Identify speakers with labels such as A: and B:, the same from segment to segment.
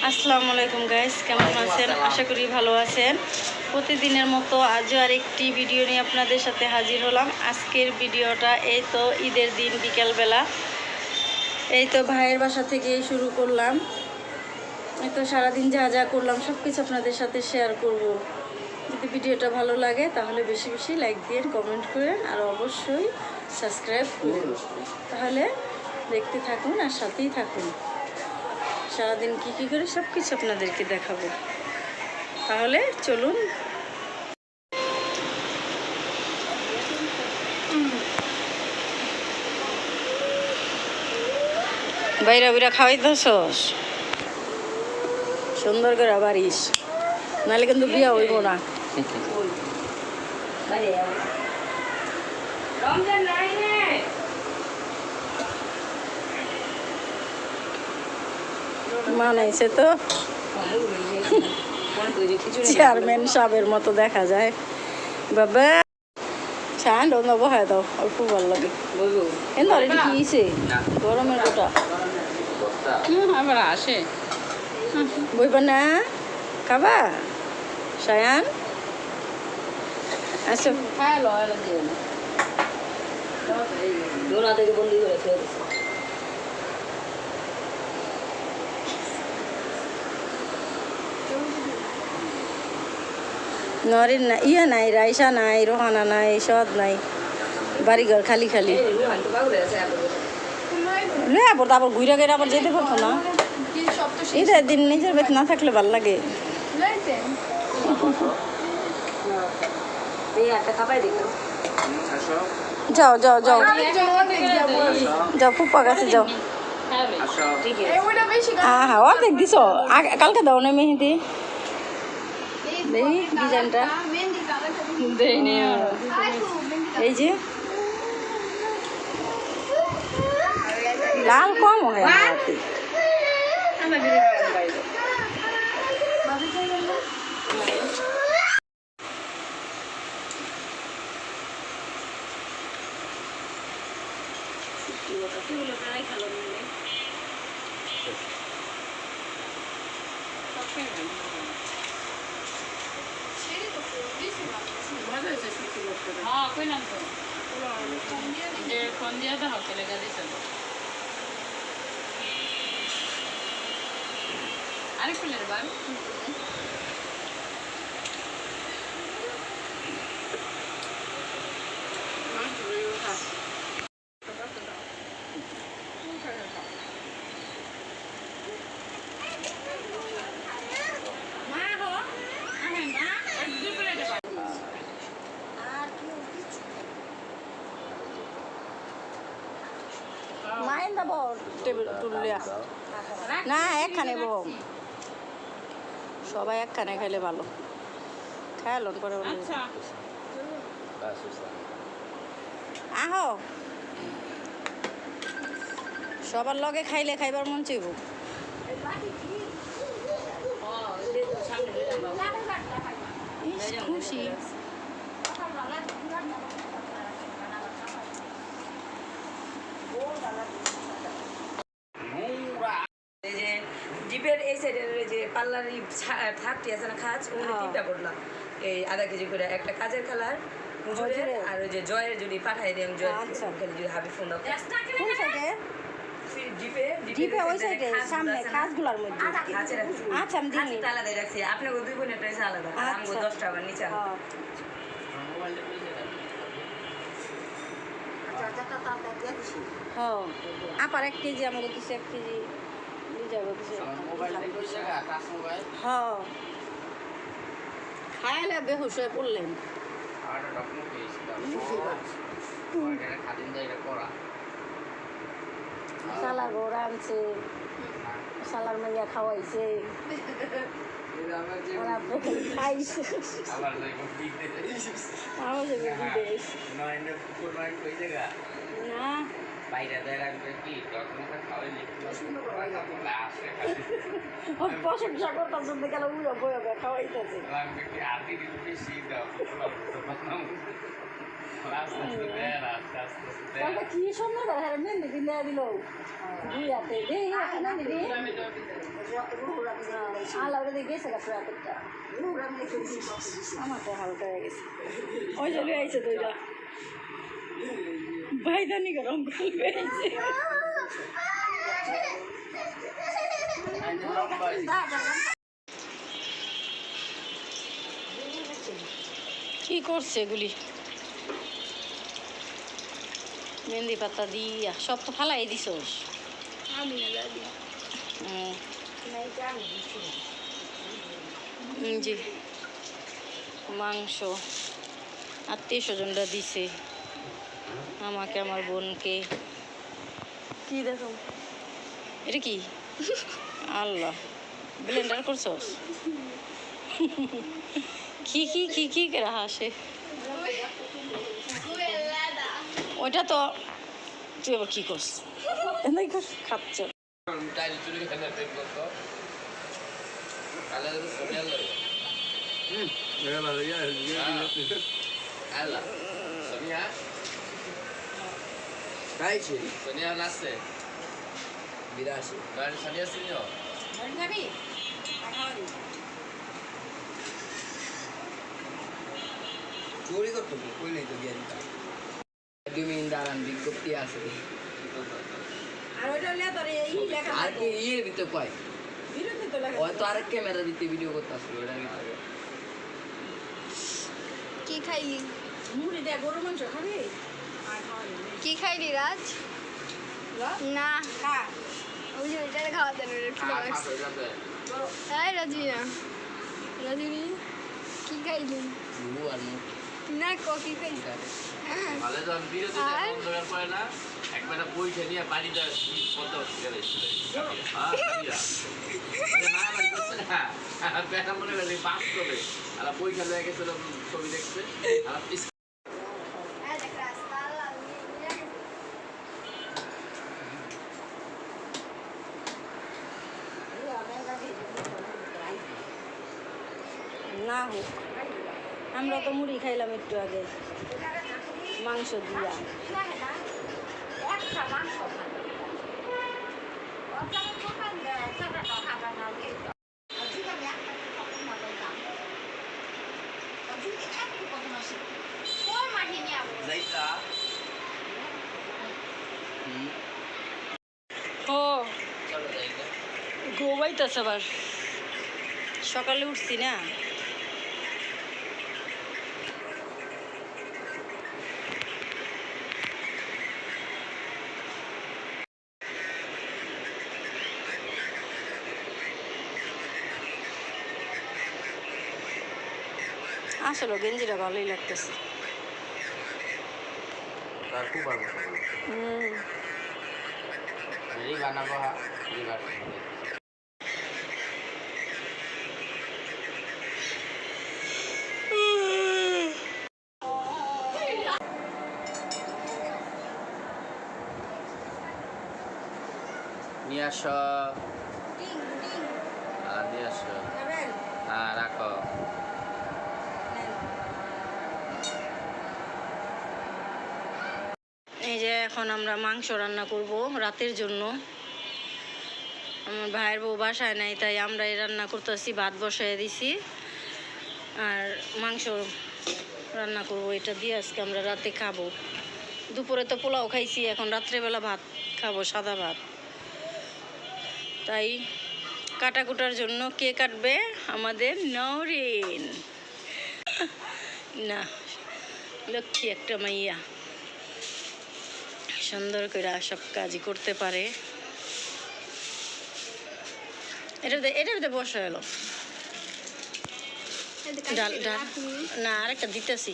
A: আসসালামু আলাইকুম গাইস, কেমন আছেন? আশা করি ভালো আছেন। প্রতিদিনের মতো আজও আরেকটি ভিডিও নিয়ে আপনাদের সাথে হাজির হলাম। আজকের ভিডিওটা এই তো ঈদের দিন বিকেলবেলা, এই তো ভাইয়ের বাসা থেকে শুরু করলাম। এই তো সারাদিন যা যা করলাম সব কিছু আপনাদের সাথে শেয়ার করব। যদি ভিডিওটা ভালো লাগে তাহলে বেশি বেশি লাইক দিন, কমেন্ট করেন আর অবশ্যই সাবস্ক্রাইব করুন। তাহলে দেখতে থাকুন আর সাথেই থাকুন। সারাদিন কী কী করে সব কিছু আপনাদেরকে দেখাবো। তাহলে চলুন। বাইরা বিরা খাওয়াই দোষ সুন্দর করে বাড়িস, নাহলে কিন্তু বিয়া হইব না। মানাইছে তো, চেয়ারম্যান সাহেবের মতো দেখা যায়। বাবা ঠান্ড বহায় দাও, অল্প ভালো লাগে। এটি কি হয়েছে? গরমের গোটা আবার আসে, বইবা না? খাবা সায়ান? আচ্ছা বন্দি করে নরিন না, ইয়া নাই, রাইসা নাই, রোহানা নাই, সদ নাই, বাড়িঘর খালি খালি। আবার আবার ঘুরে গেলে আবার যেতে পারতো না। ঈদের দিন নিজের বেত না থাকলে ভাল লাগে। যাও যাও যাও যাও, পুপ্পা কাছে যাও। হ্যাঁ হ্যাঁ, অর্ধেক দিছ, কালকে দাও না মেহেদি। দেখি ডিজাইনটা, এই যে লাল কম হয়। না একখানে বউ, সবাই একখানে খাইলে ভালো। খায়ালন করে আহো, সবার লগে খাইলে খাইবার মন চাইব। খুশি জিপের এই সাইডের যে পাল্লারি থাকটি আছে না, খাঁজ ওগুলো তিনটা করলাম, এই আধা কেজি করে। একটা কাজের কালার হুজুরের, আর ওই যে জয়ের যদি পাঠাই দেন, জয় যদি হাবি ফোন দাও। জিপে ওই সাইডে সামনে খাঁজগুলোর মধ্যে। আচ্ছা আমি দিই, আলাদা রাখছি। আপনি 2 বোনের ড্রেস আলাদা, আর আমি 10টা আবার নিচে আলাদা। হ্যাঁ, আপার 1 কেজি, আমাকে দিচ্ছে 1 কেজি। হ্যাঁ, খায়ালে বেহুশ হয়ে পড়লেন। সালার বড়া আনছে, সালার মাইয়া খাওয়াইছে, খাইছে। না প্রশংসা করতেছে, গেল খাওয়াইতেছে। কি সুন্দর মেহেন্দি কিনে দিল দুই হাতে আলাদা দিয়ে গেছে আমার তো হালকা হয়ে গেছে ওই চলে আইছে দুইটা ভাইদানি গরম করবে কি করছে এগুলি মেহেন্দি পাতা দিয়া সব তো ফালাই দিছস জি মাংস আত্মীয় স্বজনরা দিছে আমাকে আমার বোনকে কি দেখো এটা কি আল্লাহ ব্লেন্ডার করছস কি কি কি কি করে হাসে ওইটা তো তুই আবার কি করছ খাচ্ছ
B: Sonia nace. Mira así. Sonia señor. চুরি করতো কইলেই তো জ্ঞান তা দুমিন দাঁড়ান বিজ্ঞপ্তি আছে আর কি ইয়ে দিতে কয় হয়তো আরেক ক্যামেরা দিতে ভিডিও করতে আসলো ওটার ভিতরে
C: কি খাইলি
A: মুড়ি দিয়ে গরু মাংস খাবি
C: কি খাইলি রাজ না খা ওই যে এটা খাওয়া দেন তাই রাজমিনা রাজমিনী কি খাইলি
B: আর
C: না কি খাইলি
B: ভালো যখন ভিডিওতে বন্ধ করার পরে না একবার বইটা নিয়ে পানিটা পদ্মা গেলে বেটা মনে করি বাস করবে আর বই খেলে গেছিল ছবি দেখতে আর
A: না হোক আমরা তো মুড়ি খাইলাম একটু আগে মাংস দিয়া ও গোবাইতেছে আবার সকালে উঠছি না আসলে গেঞ্জিটা ভালোই লাগতেছে
B: খুব ভালো বানাবো নিয়ে আসো নিয়ে আসো হ্যাঁ রাখো
A: এই যে এখন আমরা মাংস রান্না করব রাতের জন্য আমার ভাইয়ের বউ বাসায় নাই তাই আমরা এই রান্না করতেছি ভাত বসায় দিছি আর মাংস রান্না করব এটা দিয়ে আজকে আমরা রাতে খাবো দুপুরে তো পোলাও খাইছি এখন রাত্রেবেলা ভাত খাবো সাদা ভাত তাই কাটাকুটার জন্য কে কাটবে আমাদের নওরিন না লক্ষ্মী একটা মাইয়া সুন্দর করে সব কাজই করতে পারে এটা বসা এলো ডাল ডাল না আরেকটা দিতেছি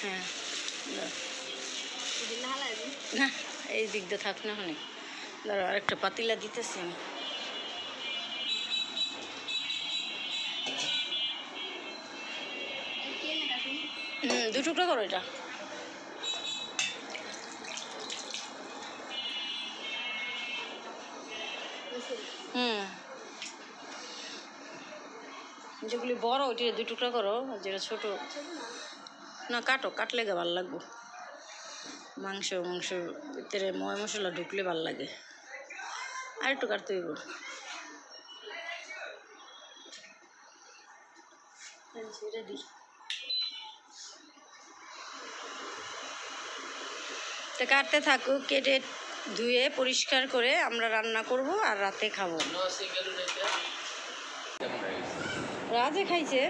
A: হ্যাঁ না এই দিক দিয়ে থাক না অনেক ধরো আরেকটা পাতিলা দিতেছি আমি দু টুকরা করো এটা যেগুলি বড় ওইটা 2 টুকরা করো যেটা ছোট না কাটো, কাটলে গা ভালো লাগবো। মাংস ভিতরে ময় মশলা ঢুকলে ভালো লাগে। আর একটু কাটতে হইব। রেডি। তো কাটতে থাকুক, কেটে ধুয়ে পরিষ্কার করে আমরা রান্না করব আর রাতে খাবো। রাজে খাইছে।